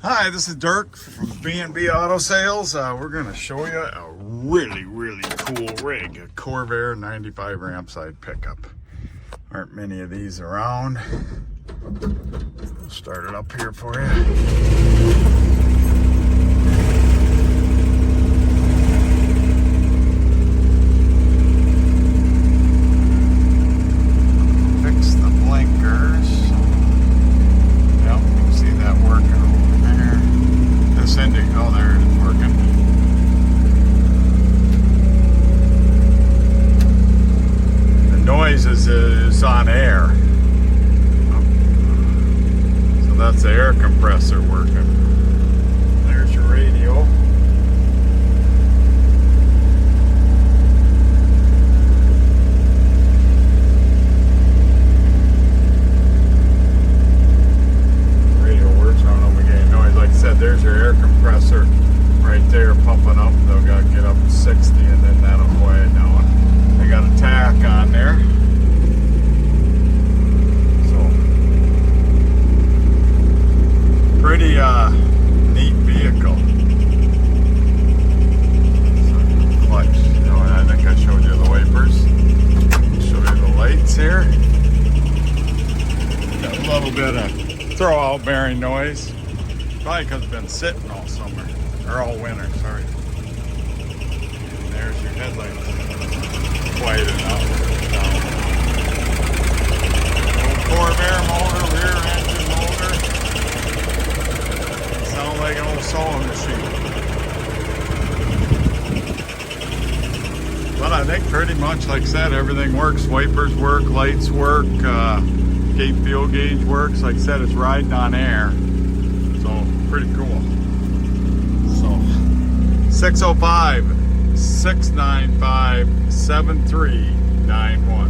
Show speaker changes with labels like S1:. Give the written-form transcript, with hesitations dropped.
S1: Hi, this is Dirk from B&B Auto Sales. We're going to show you a really cool rig, a Corvair 95 Rampside pickup. Aren't many of these around. We'll start it up here for you. Oh, there it is working. The noise is on air. So that's the air compressor working. There's your radio. There's your air compressor right there pumping up. They'll got to get up to 60 and then that'll quiet down. They got a tack on there. So pretty neat vehicle. So, clutch. You know, I think I showed you the wipers. Show you the lights here. Got a little bit of throw out bearing noise. Probably because it's been sitting all summer, or all winter, sorry. And there's your headlights. Quiet it out. Old Corvair motor, rear engine motor. Sounds like an old sewing machine. But I think pretty much, like I said, everything works. Wipers work, lights work, gate fuel gauge works. Like I said, it's riding on air. So pretty cool. So 605-695-7391.